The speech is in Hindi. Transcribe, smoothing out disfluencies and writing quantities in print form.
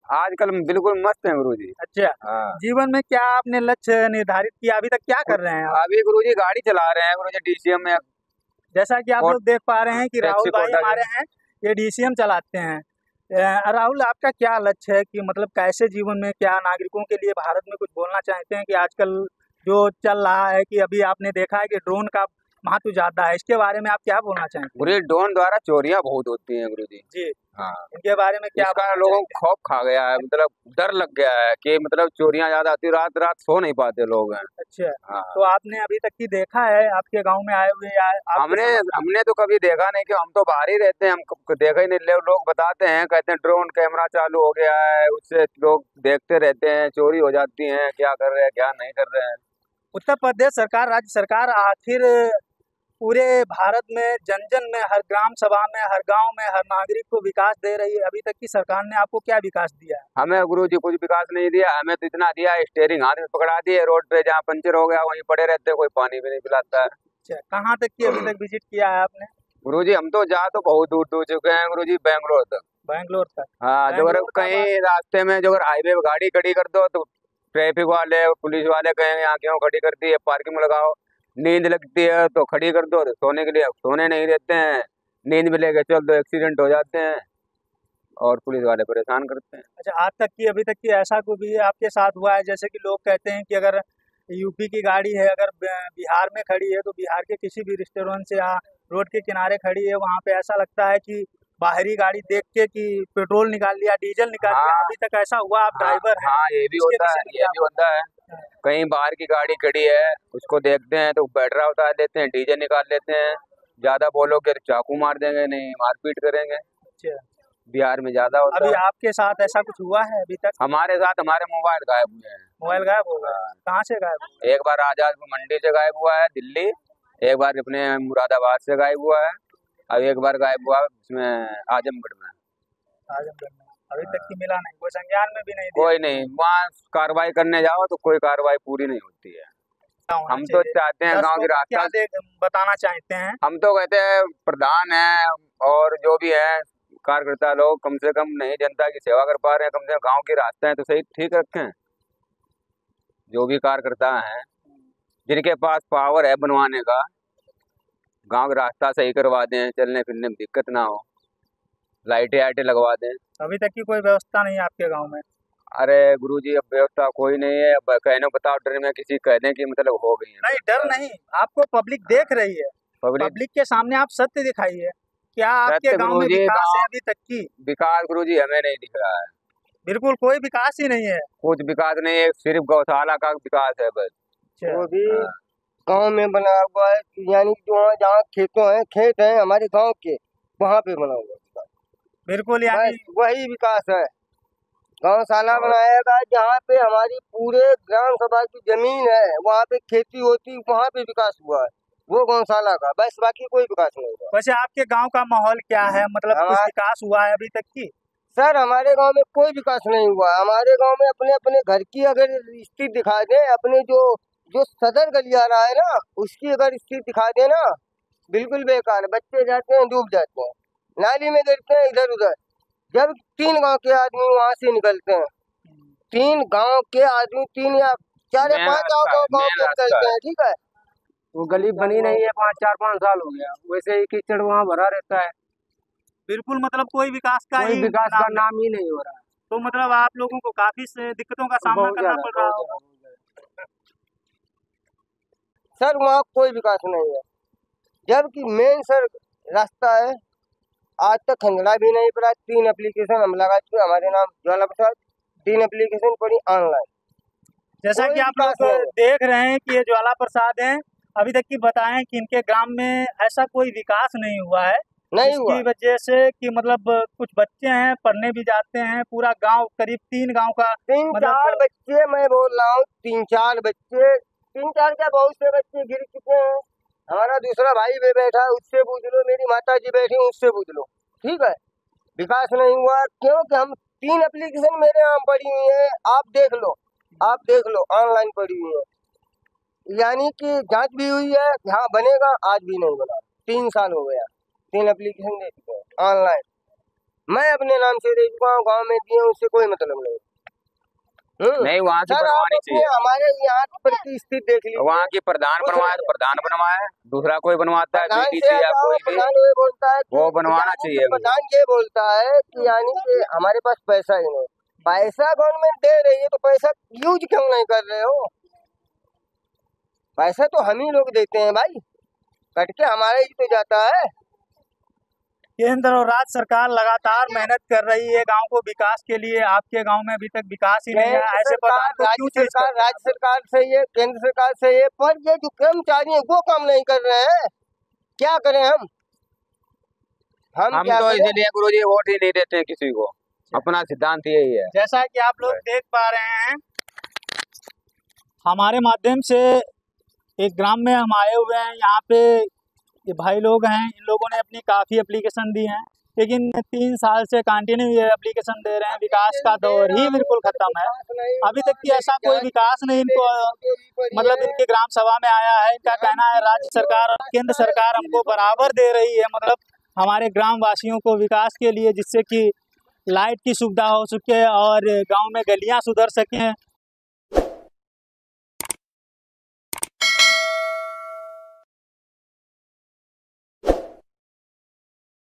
आजकल हम बिल्कुल मस्त हैं गुरुजी। अच्छा, हाँ। जीवन में क्या आपने लक्ष्य निर्धारित किया, अभी तक क्या कर रहे हैं आप? अभी गुरुजी गाड़ी चला रहे हैं गुरुजी, डीसीएम में। जैसा कि आप कोट लोग देख पा रहे हैं कि राहुल टैक्सी भाई कोटा हमारे के। हैं, ये डीसीएम चलाते हैं। राहुल, आपका क्या लक्ष्य है कि मतलब कैसे जीवन में क्या नागरिकों के लिए भारत में कुछ बोलना चाहते हैं कि आजकल जो चल रहा है कि अभी आपने देखा है कि ड्रोन का महत्व ज़्यादा है, इसके बारे में आप क्या बोलना चाहेंगे? गुरुजी ड्रोन द्वारा चोरियां बहुत होती हैं गुरुजी। जी, हाँ। इनके बारे में क्या इसका बोलना लोगों चाहेंगे? को खौफ खा गया है, मतलब डर लग गया है कि मतलब चोरियां ज्यादा आती, रात रात सो नहीं पाते लोग हैं। अच्छा, हाँ। तो आपने अभी तक की देखा है आपके गाँव में आए हुए या आपको हमने समझ में? हमने तो कभी देखा नहीं, कि हम तो बाहर ही रहते हैं, हम देखा ही नहीं। लोग बताते हैं, कहते हैं ड्रोन कैमरा चालू हो गया है, उससे लोग देखते रहते हैं, चोरी हो जाती है, क्या कर रहे हैं क्या नहीं कर रहे हैं। उत्तर प्रदेश सरकार, राज्य सरकार आखिर पूरे भारत में जन-जन में, हर ग्राम सभा में, हर गाँव में, हर नागरिक को विकास दे रही है। अभी तक की सरकार ने आपको क्या विकास दिया है? हमें गुरुजी कुछ विकास नहीं दिया, हमें तो इतना दिया, स्टेयरिंग हाथ में पकड़ा दिए, रोड पे जहाँ पंचर हो गया वहीं पड़े रहते, कोई पानी भी नहीं पिलाता है। अच्छा, कहाँ तक की अभी तक विजिट किया है आपने? गुरुजी हम तो जा तो बहुत दूर दूर चुके हैं गुरुजी, बैंगलोर तक। बैंगलोर तक। हाँ, जो अगर बैंगलोर का कहीं बात रास्ते में जो अगर हाईवे पे गाड़ी खड़ी कर दो तो ट्रैफिक वाले पुलिस वाले कहेंगे यहाँ क्यों खड़ी कर दी है, पार्किंग में लगाओ। नींद लगती है तो खड़ी कर दो, तो सोने के लिए सोने नहीं देते हैं। नींद में लेके चल दो, एक्सीडेंट हो जाते हैं और पुलिस वाले परेशान करते हैं। अच्छा, आज तक की अभी तक की ऐसा कोई भी आपके साथ हुआ है? जैसे कि लोग कहते हैं कि अगर यूपी की गाड़ी है, अगर बिहार में खड़ी है तो बिहार के किसी भी रेस्टोरेंट से या रोड के किनारे खड़ी है, वहाँ पे ऐसा लगता है कि बाहरी गाड़ी देख के कि पेट्रोल निकाल लिया, डीजल निकाल लिया। हाँ। अभी तक ऐसा हुआ? आप हाँ। ड्राइवर हैं, हाँ, ये भी इसके होता है, विषय में ये क्या भी बोलना होता है। चाहेंगे? कहीं बाहर की गाड़ी खड़ी है, उसको देखते हैं तो बैटरा उतार लेते हैं, डीजल निकाल लेते हैं। ज्यादा बोलोगे तो चाकू मार देंगे, नहीं मारपीट करेंगे। अच्छा, बिहार में ज्यादा होता अभी है। आपके साथ ऐसा कुछ हुआ है अभी तक? हमारे साथ हमारे मोबाइल गायब हुए हैं। मोबाइल गायब हो गया? हाँ। कहाँ से गायब हुआ? एक बार आजादपुर मंडी से गायब हुआ है, दिल्ली। एक बार अपने मुरादाबाद से गायब हुआ है। अब एक बार गायब हुआ इसमें आजमगढ़ में। आजमगढ़ में अभी तक हाँ। की मिला नहीं, कोई संज्ञान में भी नहीं दिया? कोई नहीं, वहाँ कार्रवाई करने जाओ तो कोई कार्रवाई पूरी नहीं होती है। क्या होना हम तो चाहिए? चाहते हैं गांव दर्शकों की को क्या रास्ता। बताना चाहते हैं? हम तो कहते हैं प्रधान है और जो भी है कार्यकर्ता लोग, कम से कम नहीं जनता की सेवा कर पा रहे हैं, कम से कम गांव की रास्ते हैं तो सही ठीक रखें। जो भी कार्यकर्ता हैं, जिनके पास पावर है बनवाने का, गांव का रास्ता सही करवा दें, चलने फिरने में दिक्कत ना हो, लाइटें आइटें लगवा दें। अभी तक की कोई व्यवस्था नहीं है आपके गांव में? अरे गुरुजी अब व्यवस्था कोई नहीं है, अब कहने बताओ डर में किसी कह दें कि मतलब हो गई है नहीं, डर व्यवस्था। नहीं, आपको पब्लिक देख रही है। पब्लिक पब्लिक के सामने आप सत्य दिखाइए। क्या आपके सत्य गांव में गुरुजी, विकास है गाँव अभी तक की? विकास गुरुजी हमें नहीं दिख रहा है। बिल्कुल कोई विकास ही नहीं है। कुछ विकास नहीं है, सिर्फ गौशाला का विकास है बस। अच्छा, वो भी हाँ। गांव में बना हुआ है, यानी कि जो जहाँ खेत हैं हमारे गांव के, वहाँ पे बना हुआ है। बिल्कुल, यानी बस वही विकास है। गौशाला बनाएगा जहाँ पे हमारी पूरे ग्राम सभा की जमीन है, वहाँ पे खेती होती, वहाँ पे विकास हुआ है वो गौशाला का, बस बाकी कोई विकास नहीं हुआ। वैसे आपके गांव का माहौल क्या है? मतलब कुछ हमारे विकास हुआ है अभी तक की? सर हमारे गांव में कोई विकास नहीं हुआ। हमारे गांव में अपने अपने घर की अगर स्थिति दिखा दें, अपने जो जो सदर गलियारा है ना, उसकी अगर स्थिति दिखा दें ना, बिल्कुल बेकार है। बच्चे जाते हैं डूब जाते हैं, नाली में गिरते हैं इधर उधर। जब 3 गांव के आदमी वहां से निकलते हैं, 3 गांव के आदमी, 3 या 4 या 5 गांव के निकलते हैं, ठीक है। वो गली बनी नहीं है, 4-5 साल हो गया, वैसे ही कीचड़ वहाँ भरा रहता है। बिल्कुल, मतलब कोई विकास का कोई ही विकास का नाम नहीं। नाम ही नहीं हो रहा है। तो मतलब आप लोगों को काफी दिक्कतों का सामना बहुत करना ज्यादा, पड़ रहा बहुत होगा। ज्यादा। सर वहाँ कोई विकास नहीं है, जबकि मेन सर रास्ता है। आज तक खंगड़ा भी नहीं पड़ा। 3 एप्लीकेशन हम लगा चुके, हमारे नाम ज्वाला प्रसाद, 3 एप्लीकेशन पड़ी ऑनलाइन। जैसा कोई कि आप विकास लोग नहीं है। देख रहे हैं कि ये ज्वाला प्रसाद हैं, अभी तक की बताएं कि इनके ग्राम में ऐसा कोई विकास नहीं हुआ है, नहीं हुआ। जिसकी वजह से कि मतलब कुछ बच्चे हैं पढ़ने भी जाते हैं, पूरा गांव करीब 3 गांव का 3-4 मतलब बच्चे, मैं बोल रहा हूँ 3-4 बच्चे, 3-4 क्या बहुत से बच्चे गिर चुके हैं। हमारा दूसरा भाई भी बैठा है, उससे पूछ लो, मेरी माता जी बैठी, उससे पूछ लो, ठीक है। विकास नहीं हुआ क्योंकि हम 3 एप्लीकेशन मेरे यहाँ पड़ी हुई है, आप देख लो, आप देख लो, ऑनलाइन पड़ी हुई है, यानी कि जांच भी हुई है, हाँ बनेगा, आज भी नहीं बना। 3 साल हो गया, 3 एप्लीकेशन दे चुके हैं ऑनलाइन। मैं अपने नाम से दे चुका हूँ, गाँव में दिए, उससे कोई मतलब नहीं। नहीं, वहाँ की सर आप बनवानी अपने चाहिए। हमारे यहाँ पर की स्थिति देख लीजिए। वहाँ की प्रधान बनवाए तो प्रधान बनवाए, दूसरा कोई बनवाता है प्रधान से बीडीसी या आता कोई है, भी, प्रधान ये बोलता है वो कि बनवाना यानी कि चाहिए। प्रधान ये बोलता है कि यानी कि हमारे पास पैसा ही नहीं। पैसा गवर्नमेंट दे रही है तो पैसा यूज क्यों नहीं कर रहे हो? पैसा तो हम ही लोग देते हैं भाई, कट के हमारे ही तो जाता है। केंद्र और राज्य सरकार लगातार मेहनत कर रही है गांव को विकास के लिए, आपके गांव में अभी तक विकास ही नहीं है। ऐसे प्रधान को क्यों चीज करते हैं? राज्य सरकार सही है, केंद्र सरकार सही है, पर ये जो कर्मचारी है वो काम नहीं कर रहे हैं। क्या करें हम क्या तो करें? इसलिए गुरुजी वोट ही नहीं देते किसी को, अपना सिद्धांत यही है। जैसा कि आप लोग देख पा रहे हैं, हमारे माध्यम से एक ग्राम में हम आए हुए हैं। यहाँ पे ये भाई लोग हैं, इन लोगों ने अपनी काफ़ी एप्लीकेशन दी हैं, लेकिन 3 साल से कंटिन्यू ये एप्लीकेशन दे रहे हैं। विकास का दौर ही बिल्कुल खत्म है। अभी तक की ऐसा कोई विकास नहीं इनको मतलब इनके ग्राम सभा में आया है। इनका कहना है राज्य सरकार और केंद्र सरकार हमको बराबर दे रही है, मतलब हमारे ग्राम वासियों को विकास के लिए, जिससे कि लाइट की सुविधा हो सके और गांव में गलियां सुधर सकें